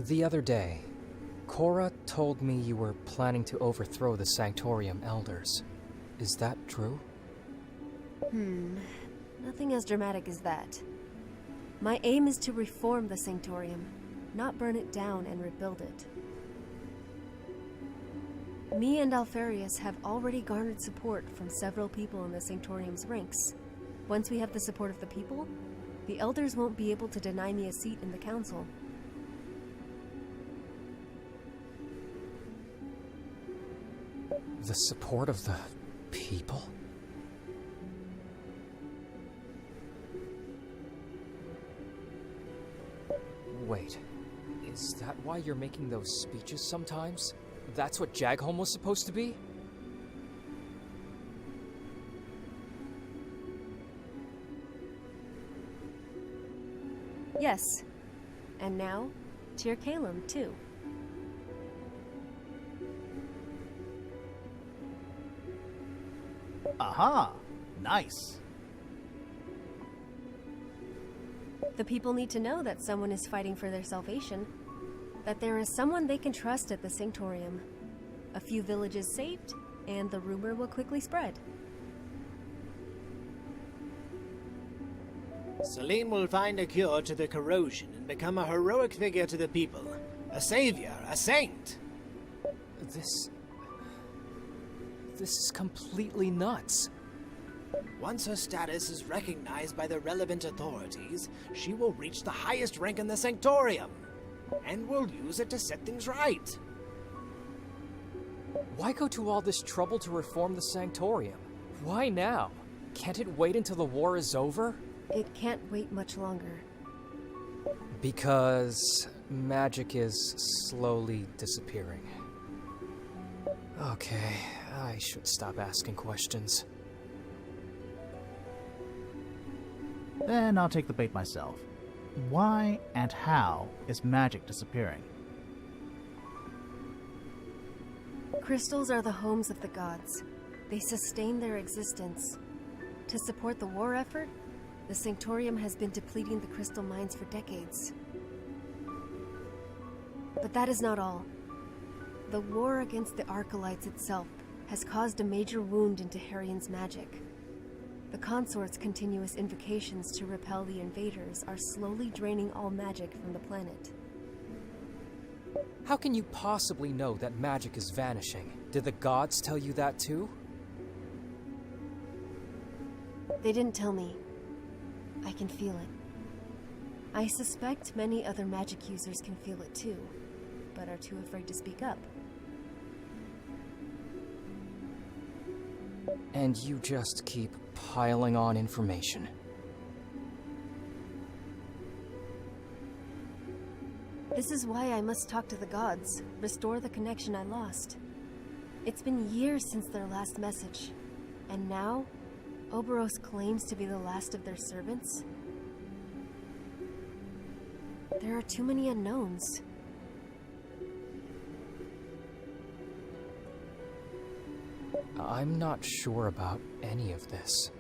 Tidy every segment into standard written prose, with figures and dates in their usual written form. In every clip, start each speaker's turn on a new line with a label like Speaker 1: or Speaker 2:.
Speaker 1: The other day, Cora told me you were planning to overthrow the Sanctorium Elders. Is that true?
Speaker 2: Nothing as dramatic as that. My aim is to reform the Sanctorium, not burn it down and rebuild it. Me and Alfarius have already garnered support from several people in the Sanctorium's ranks. Once we have the support of the people, the Elders won't be able to deny me a seat in the Council.
Speaker 1: The support of the people? Wait, is that why you're making those speeches sometimes? That's what Jagholm was supposed to be?
Speaker 2: Yes. And now, Tyr Calum, too.
Speaker 3: Aha! Nice.
Speaker 2: The people need to know that someone is fighting for their salvation. That there is someone they can trust at the Sanctorium. A few villages saved, and the rumor will quickly spread.
Speaker 4: Selim will find a cure to the corrosion and become a heroic figure to the people. A savior, a saint!
Speaker 1: This is completely nuts.
Speaker 4: Once her status is recognized by the relevant authorities, she will reach the highest rank in the Sanctorium, and will use it to set things right.
Speaker 1: Why go to all this trouble to reform the Sanctorium? Why now? Can't it wait until the war is over?
Speaker 2: It can't wait much longer.
Speaker 1: Because magic is slowly disappearing. Okay, I should stop asking questions.
Speaker 3: Then I'll take the bait myself. Why and how is magic disappearing?
Speaker 2: Crystals are the homes of the gods. They sustain their existence. To support the war effort, the Sanctorium has been depleting the crystal mines for decades. But that is not all. The war against the Archelites itself has caused a major wound into Harrian's magic. The Consort's continuous invocations to repel the invaders are slowly draining all magic from the planet.
Speaker 1: How can you possibly know that magic is vanishing? Did the gods tell you that too?
Speaker 2: They didn't tell me. I can feel it. I suspect many other magic users can feel it too, but are too afraid to speak up.
Speaker 1: And you just keep piling on information.
Speaker 2: This is why I must talk to the gods, restore the connection I lost. It's been years since their last message, and now, Oberos claims to be the last of their servants? There are too many unknowns.
Speaker 1: I'm not sure about any of this.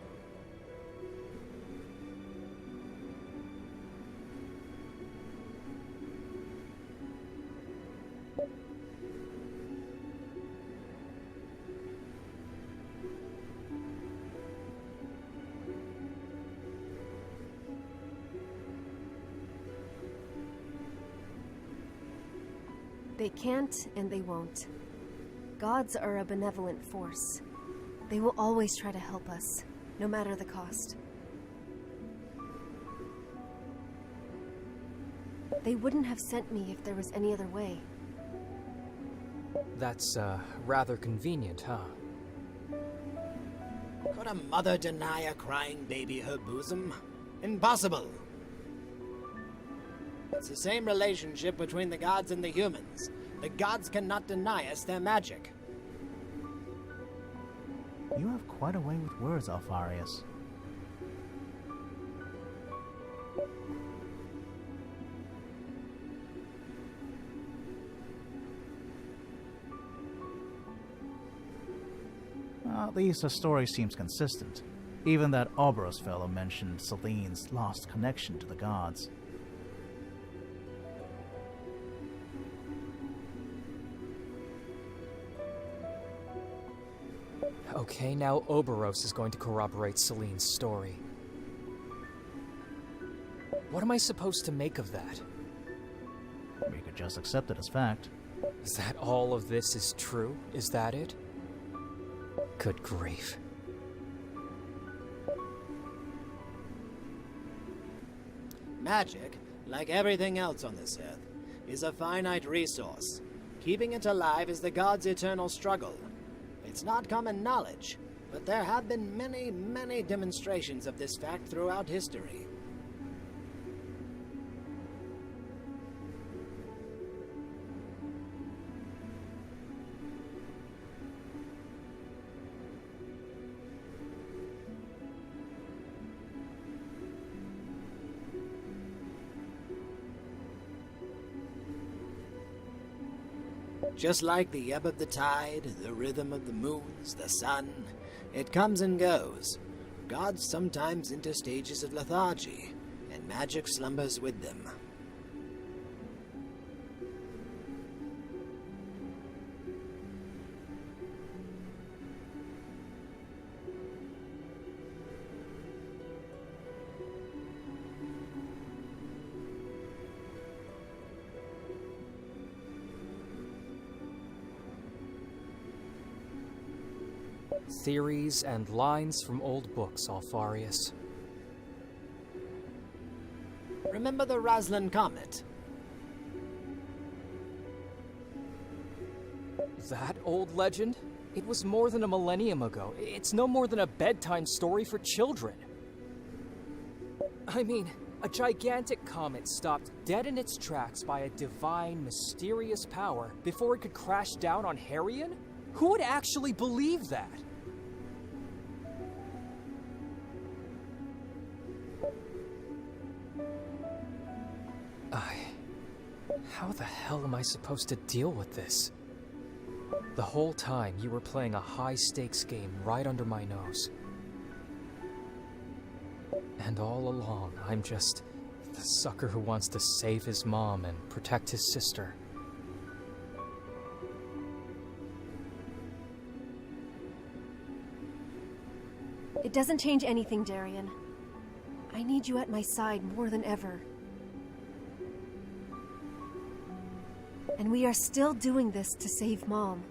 Speaker 2: They can't, and they won't. Gods are a benevolent force. They will always try to help us, no matter the cost. They wouldn't have sent me if there was any other way.
Speaker 1: That's, rather convenient, huh?
Speaker 4: Could a mother deny a crying baby her bosom? Impossible! It's the same relationship between the gods and the humans. The gods cannot deny us their magic.
Speaker 3: You have quite a way with words, Alfarius. At least the story seems consistent. Even that Oberos fellow mentioned Selene's lost connection to the gods.
Speaker 1: Okay, now Oberos is going to corroborate Celine's story. What am I supposed to make of that?
Speaker 3: We could just accept it as fact.
Speaker 1: Is that all of this is true? Is that it? Good grief.
Speaker 4: Magic, like everything else on this earth, is a finite resource. Keeping it alive is the gods' eternal struggle. It's not common knowledge, but there have been many, many demonstrations of this fact throughout history. Just like the ebb of the tide, the rhythm of the moons, the sun, it comes and goes. Gods sometimes enter stages of lethargy, and magic slumbers with them.
Speaker 1: Theories and lines from old books, Alfarius.
Speaker 4: Remember the Roslin Comet?
Speaker 1: That old legend? It was more than a millennium ago. It's no more than a bedtime story for children. I mean, a gigantic comet stopped dead in its tracks by a divine, mysterious power before it could crash down on Harian? Who would actually believe that? How the hell am I supposed to deal with this? The whole time you were playing a high-stakes game right under my nose. And all along, I'm just the sucker who wants to save his mom and protect his sister.
Speaker 2: It doesn't change anything, Darian. I need you at my side more than ever. And we are still doing this to save Mom.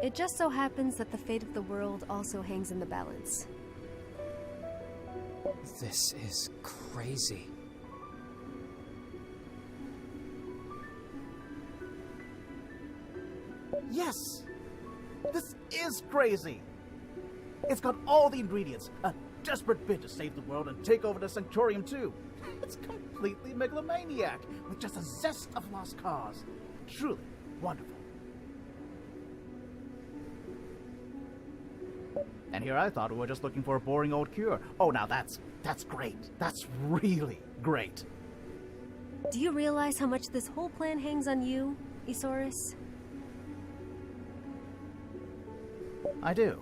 Speaker 2: It just so happens that the fate of the world also hangs in the balance.
Speaker 1: This is crazy.
Speaker 3: Yes! This is crazy! It's got all the ingredients. A desperate bid to save the world and take over the Sanctorium too. It's completely megalomaniac, with just a zest of lost cause. Truly wonderful. And here I thought we were just looking for a boring old cure. Oh, now that's great. That's really great.
Speaker 2: Do you realize how much this whole plan hangs on you, Isaurus?
Speaker 3: I do.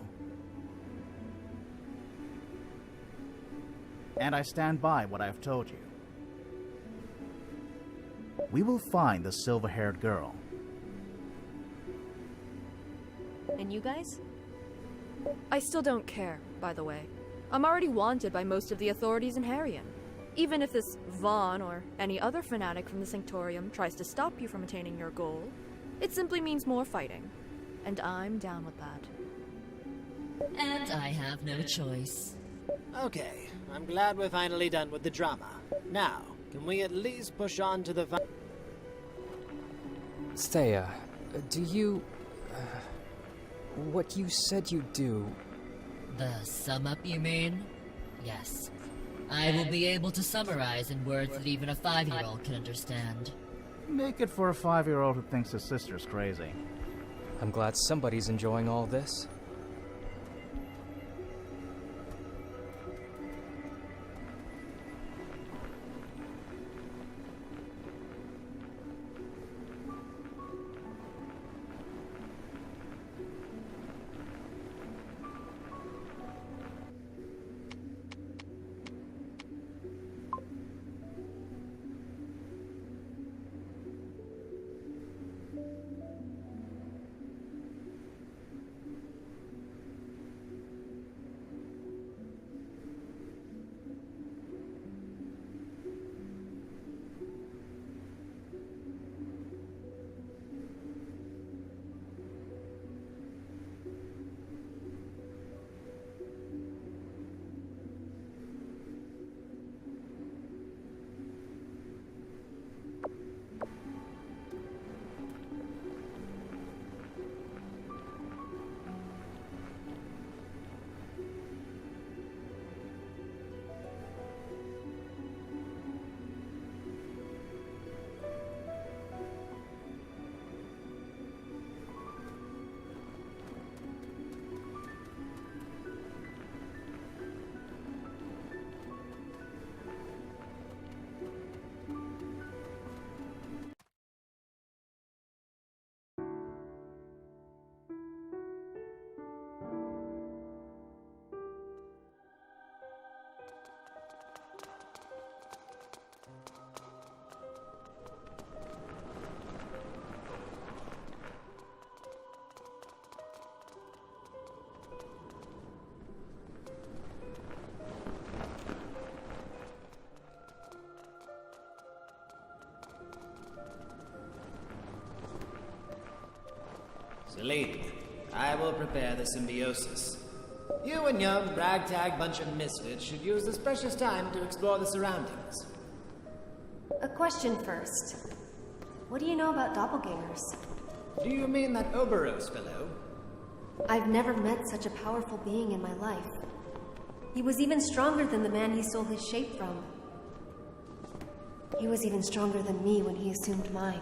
Speaker 3: And I stand by what I've told you. We will find the silver-haired girl.
Speaker 2: And you guys?
Speaker 5: I still don't care, by the way. I'm already wanted by most of the authorities in Harian. Even if this Vaughn or any other fanatic from the Sanctorium tries to stop you from attaining your goal, it simply means more fighting. And I'm down with that.
Speaker 6: And I have no choice.
Speaker 4: Okay, I'm glad we're finally done with the drama. Now, can we at least push on to the
Speaker 1: Thea, do you... what you said you do...
Speaker 6: The sum up, you mean? Yes. I will be able to summarize in words that even a 5-year-old can understand.
Speaker 3: Make it for a 5-year-old who thinks his sister's crazy.
Speaker 1: I'm glad somebody's enjoying all this.
Speaker 4: Celine, I will prepare the symbiosis. You and your ragtag bunch of misfits should use this precious time to explore the surroundings.
Speaker 2: A question first. What do you know about doppelgangers?
Speaker 4: Do you mean that Oberos fellow?
Speaker 2: I've never met such a powerful being in my life. He was even stronger than the man he stole his shape from. He was even stronger than me when he assumed mine.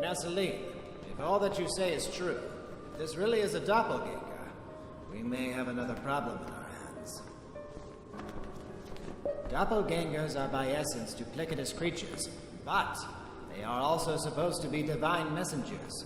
Speaker 4: Now, Celine, if all that you say is true, if this really is a doppelganger, we may have another problem on our hands. Doppelgangers are by essence duplicitous creatures, but they are also supposed to be divine messengers.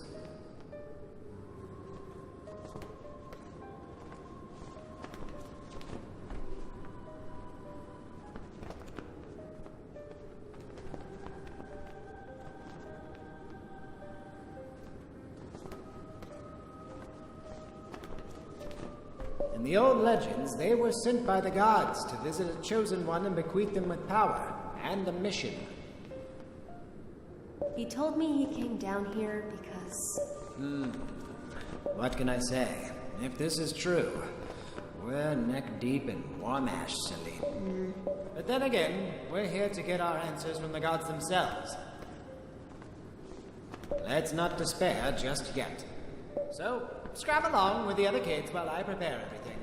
Speaker 4: In the old legends, they were sent by the gods to visit a chosen one and bequeath them with power and a mission.
Speaker 2: He told me he came down here because...
Speaker 4: What can I say? If this is true, we're neck deep in Warmash, Celine. But then again, we're here to get our answers from the gods themselves. Let's not despair just yet. So, scrap along with the other kids while I prepare everything.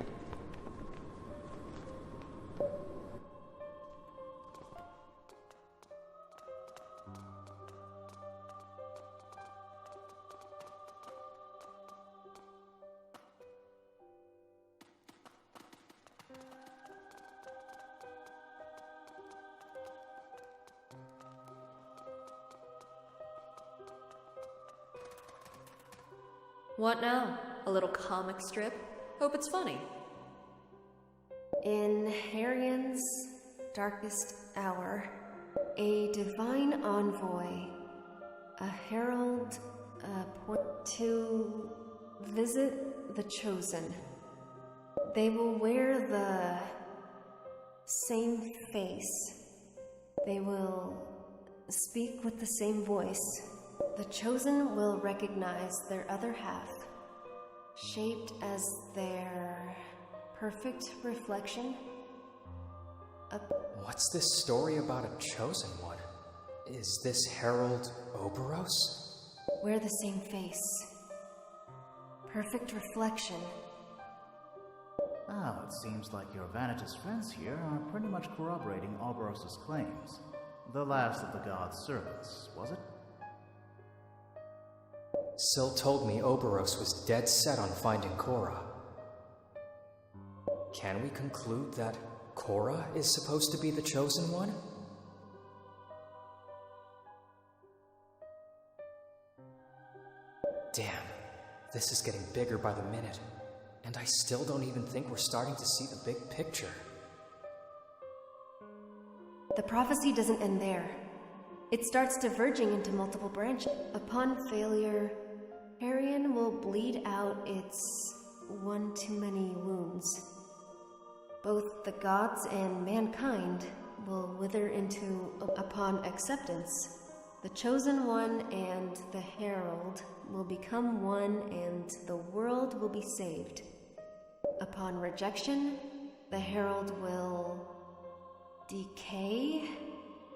Speaker 5: What now? A little comic strip? Hope it's funny.
Speaker 2: in Harian's darkest hour, a divine envoy, a herald, to visit the Chosen. They will wear the same face. They will speak with the same voice. The Chosen will recognize their other half, shaped as their perfect reflection.
Speaker 1: What's this story about a chosen one? Is this Herald Oberos?
Speaker 2: Wear the same face. Perfect reflection.
Speaker 3: Oh, it seems like your Vanitas friends here are pretty much corroborating Oberos' claims. The last of the god's servants, was it?
Speaker 1: Syl told me Oberos was dead set on finding Korra. Can we conclude that Korra is supposed to be the chosen one? Damn, this is getting bigger by the minute, and I still don't even think we're starting to see the big picture.
Speaker 2: The prophecy doesn't end there. It starts diverging into multiple branches. Upon failure, Harian will bleed out its one too many wounds. Both the gods and mankind will wither into, upon acceptance. The Chosen One and the Herald will become one and the world will be saved. Upon rejection, the Herald will decay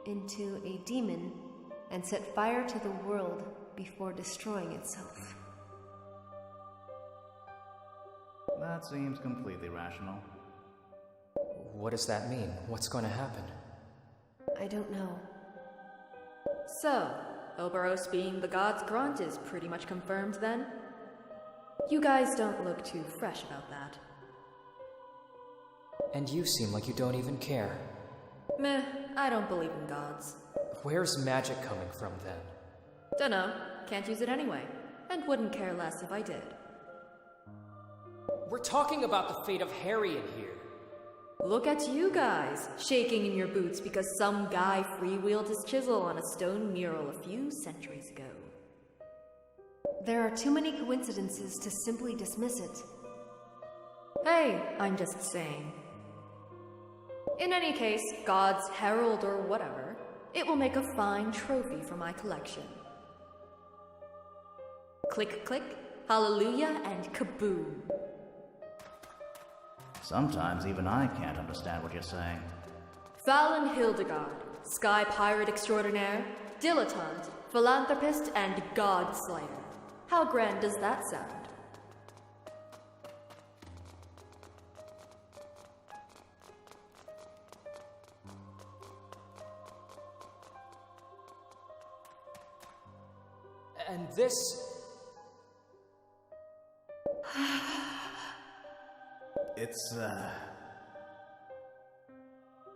Speaker 2: into a demon and set fire to the world before destroying itself.
Speaker 3: That seems completely rational.
Speaker 1: What does that mean? What's going to happen?
Speaker 2: I don't know.
Speaker 5: So, Oberos being the god's grunt is pretty much confirmed then? You guys don't look too fresh about that.
Speaker 1: And you seem like you don't even care.
Speaker 5: Meh, I don't believe in gods.
Speaker 1: Where's magic coming from then?
Speaker 5: Dunno, can't use it anyway. And wouldn't care less if I did.
Speaker 1: We're talking about the fate of Harian here.
Speaker 5: Look at you guys, shaking in your boots because some guy freewheeled his chisel on a stone mural a few centuries ago.
Speaker 2: There are too many coincidences to simply dismiss it.
Speaker 5: Hey, I'm just saying. In any case, God's herald or whatever, it will make a fine trophy for my collection.
Speaker 7: Click, click, hallelujah, and kaboom.
Speaker 3: Sometimes even I can't understand what you're saying.
Speaker 7: Fallon Hildegard, sky pirate extraordinaire, dilettante, philanthropist, and god slayer. How grand does that sound?
Speaker 1: And this...
Speaker 3: It's,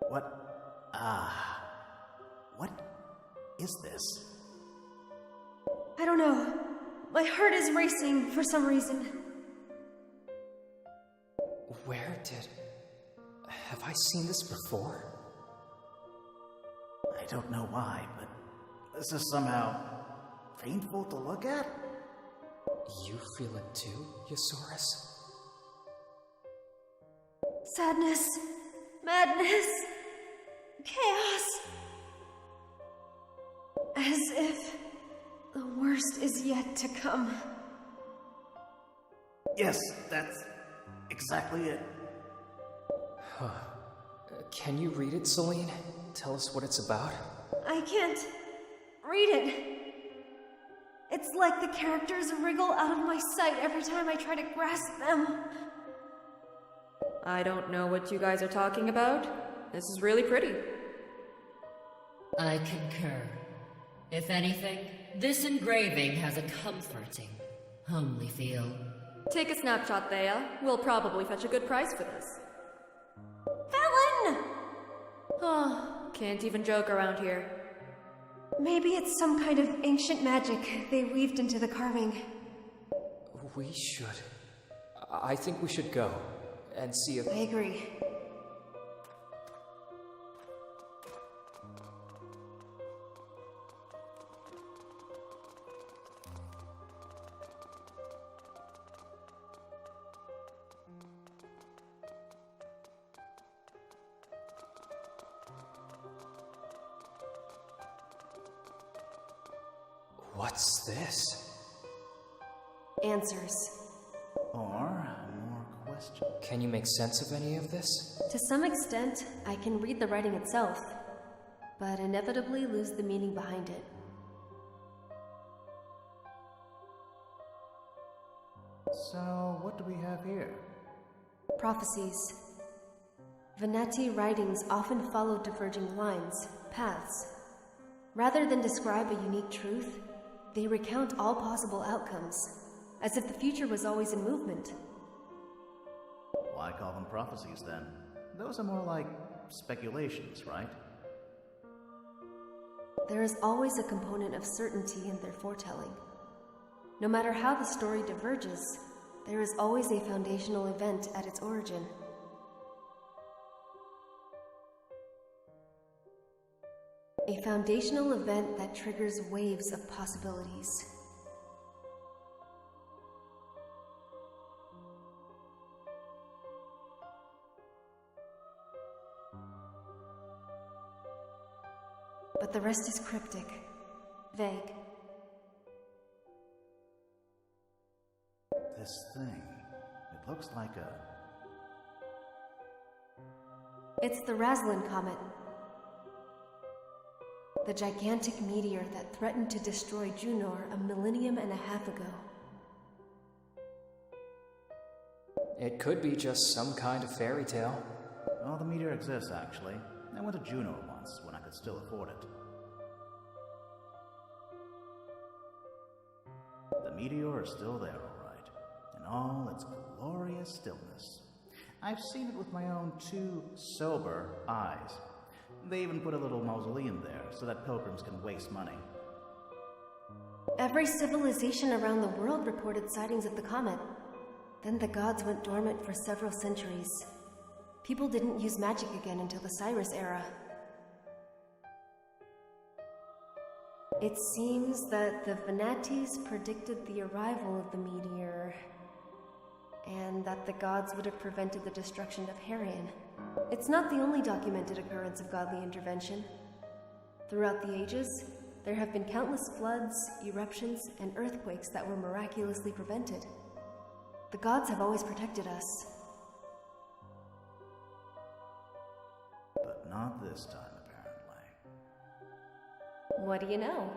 Speaker 3: what is this?
Speaker 2: I don't know. My heart is racing for some reason.
Speaker 1: Where did... Have I seen this before?
Speaker 3: I don't know why, but this is somehow painful to look at.
Speaker 1: You feel it too, Yosaurus?
Speaker 2: Sadness, madness, chaos. As if the worst is yet to come.
Speaker 3: Yes, that's exactly it.
Speaker 1: Can you read it, Celine? Tell us what it's about.
Speaker 2: I can't read it. It's like the characters wriggle out of my sight every time I try to grasp them.
Speaker 7: I don't know what you guys are talking about. This is really pretty.
Speaker 6: I concur. If anything, this engraving has a comforting, homely feel.
Speaker 7: Take a snapshot, Thea. We'll probably fetch a good price for this.
Speaker 2: Fallon!
Speaker 7: Oh, can't even joke around here.
Speaker 2: Maybe it's some kind of ancient magic they weaved into the carving.
Speaker 1: We should... I think we should go and see if...
Speaker 2: I agree.
Speaker 1: What's this?
Speaker 2: Answers.
Speaker 3: Or more questions.
Speaker 1: Can you make sense of any of this?
Speaker 2: To some extent, I can read the writing itself, but inevitably lose the meaning behind it.
Speaker 3: So, what do we have here?
Speaker 2: Prophecies. Venati writings often follow diverging lines, paths. Rather than describe a unique truth, they recount all possible outcomes, as if the future was always in movement.
Speaker 3: Why call them prophecies then? Those are more like speculations, right?
Speaker 2: There is always a component of certainty in their foretelling. No matter how the story diverges, there is always a foundational event at its origin. A foundational event that triggers waves of possibilities. But the rest is cryptic, vague.
Speaker 3: This thing, it looks like a...
Speaker 2: It's the Raslin Comet. The gigantic meteor that threatened to destroy Junor a millennium and a half ago.
Speaker 1: It could be just some kind of fairy tale.
Speaker 3: Well, the meteor exists, actually. I went to Juno once, when I could still afford it. The meteor is still there, all right, in all its glorious stillness. I've seen it with my own 2 sober eyes. They even put a little mausoleum there so that pilgrims can waste money.
Speaker 2: Every civilization around the world reported sightings of the comet. Then the gods went dormant for several centuries. People didn't use magic again until the Cyrus era. It seems that the Venatis predicted the arrival of the meteor, and that the gods would have prevented the destruction of Harian. It's not the only documented occurrence of godly intervention. Throughout the ages, There have been countless floods, eruptions, and earthquakes that were miraculously prevented. The gods have always protected us.
Speaker 3: But not this time, apparently.
Speaker 2: What do you know?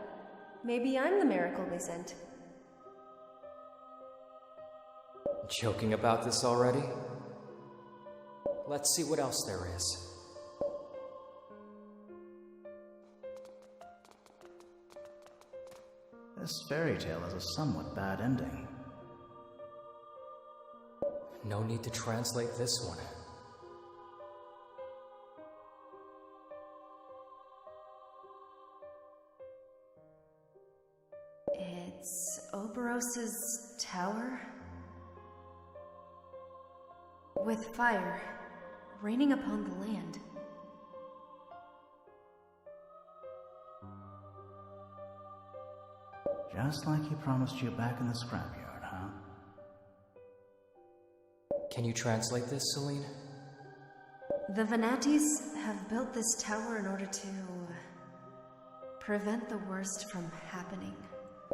Speaker 2: Maybe I'm the miracle they sent.
Speaker 1: Joking about this already? Let's see what else there is.
Speaker 3: This fairy tale has a somewhat bad ending.
Speaker 1: No need to translate this one.
Speaker 2: It's Oberos's tower? With fire raining upon the land.
Speaker 3: Just like he promised you back in the scrapyard, huh?
Speaker 1: Can you translate this, Celine?
Speaker 2: The Venatis have built this tower in order to prevent the worst from happening.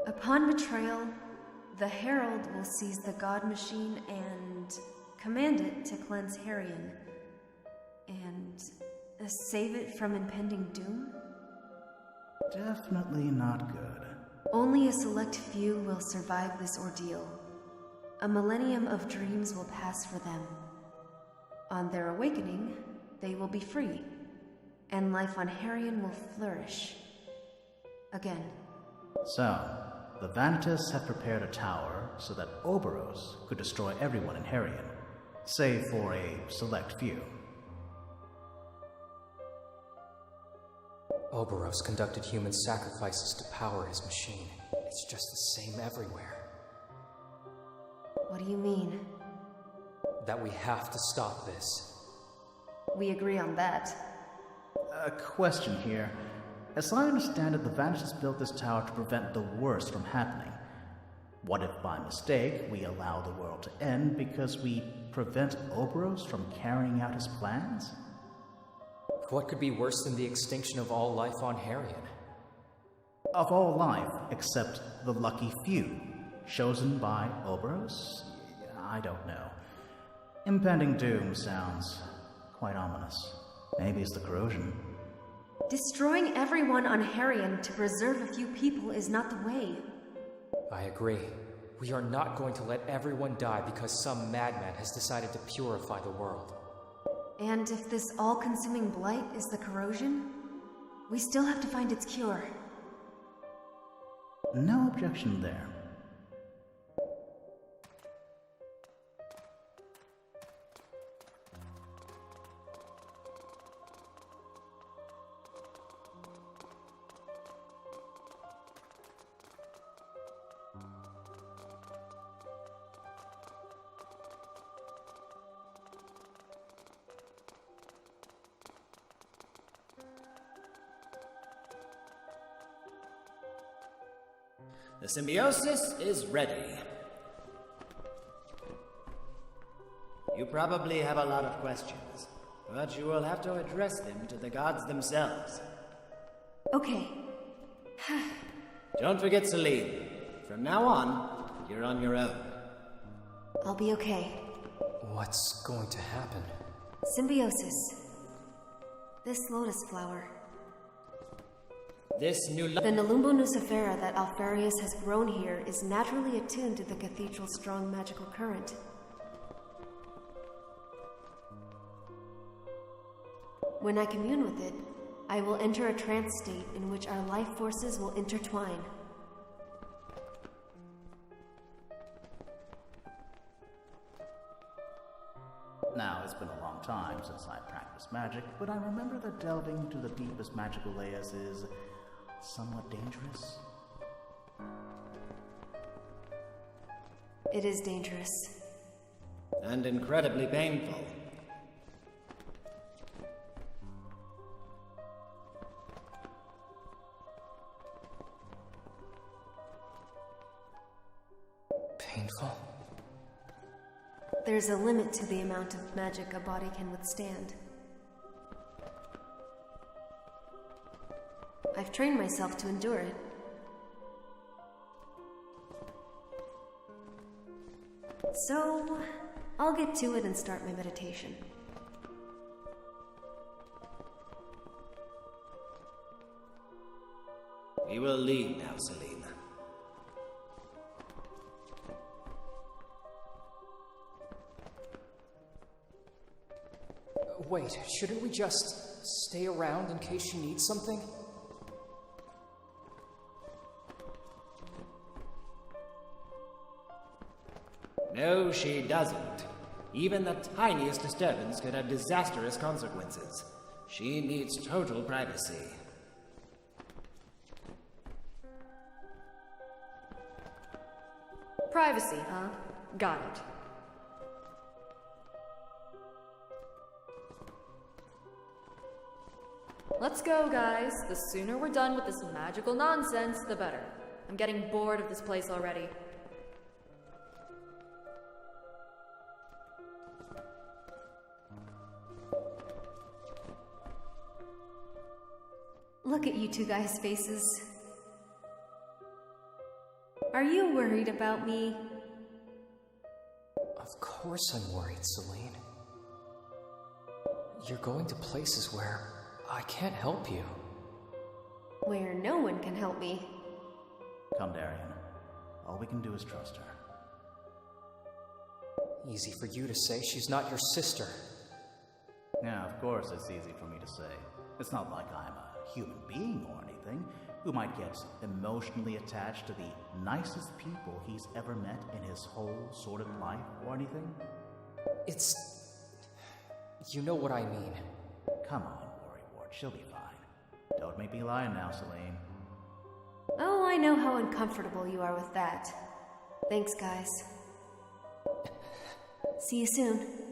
Speaker 2: Upon betrayal, the Herald will seize the God Machine and command it to cleanse Harrion and save it from impending doom.
Speaker 3: Definitely not good.
Speaker 2: Only a select few will survive this ordeal. A millennium of dreams will pass for them. On their awakening, they will be free, and life on Harrion will flourish. Again.
Speaker 3: So, the Vanitas have prepared a tower so that Oberos could destroy everyone in Harrion, save for a select few.
Speaker 1: Oberos conducted human sacrifices to power his machine. It's just the same everywhere.
Speaker 2: What do you mean?
Speaker 1: That we have to stop this.
Speaker 2: We agree on that.
Speaker 3: A question here. As I understand it, the Vanitas built this tower to prevent the worst from happening. What if by mistake we allow the world to end because we prevent Oberos from carrying out his plans?
Speaker 1: What could be worse than the extinction of all life on Harrion?
Speaker 3: Of all life, except the lucky few, chosen by Oberos? I don't know. Impending doom sounds quite ominous. Maybe it's the corrosion.
Speaker 2: Destroying everyone on Harrion to preserve a few people is not the way.
Speaker 1: I agree. We are not going to let everyone die because some madman has decided to purify the world.
Speaker 2: And if this all-consuming blight is the corrosion, we still have to find its cure.
Speaker 3: No objection there.
Speaker 4: The symbiosis is ready. You probably have a lot of questions, but you will have to address them to the gods themselves.
Speaker 2: Okay.
Speaker 4: Don't forget Celine. From now on, you're on your own.
Speaker 2: I'll be okay.
Speaker 1: What's going to happen?
Speaker 2: Symbiosis. This lotus flower.
Speaker 4: This new
Speaker 2: The Nelumbo nucifera that Alfarius has grown here is naturally attuned to the cathedral's strong magical current. When I commune with it, I will enter a trance state in which our life forces will intertwine.
Speaker 3: Now, it's been a long time since I practiced magic, but I remember that delving to the deepest magical layers is somewhat dangerous.
Speaker 2: It is dangerous.
Speaker 4: and incredibly painful.
Speaker 1: Painful?
Speaker 2: There's a limit to the amount of magic a body can withstand. I've trained myself to endure it. So, I'll get to it and start my meditation.
Speaker 4: We will leave now, Celine.
Speaker 1: Wait, shouldn't we just stay around in case she needs something?
Speaker 4: No, she doesn't. Even the tiniest disturbance could have disastrous consequences. She needs total privacy.
Speaker 7: Privacy, huh? Got it. Let's go, guys. The sooner we're done with this magical nonsense, the better. I'm getting bored of this place already.
Speaker 2: Look at you two guys' faces. Are you worried about me?
Speaker 1: Of course I'm worried, Celine. You're going to places where I can't help you.
Speaker 2: Where no one can help me.
Speaker 3: Come, Darian. All we can do is trust her.
Speaker 1: Easy for you to say, she's not your sister.
Speaker 3: Yeah, of course it's easy for me to say. It's not like I'm a human being or anything who might get emotionally attached to the nicest people he's ever met in his whole sordid life or anything.
Speaker 1: It's... You know what I mean.
Speaker 3: Come on, Worrywart, she'll be fine. Don't make me lie now, Celine.
Speaker 2: Oh, I know how uncomfortable you are with that. Thanks, guys. See you soon.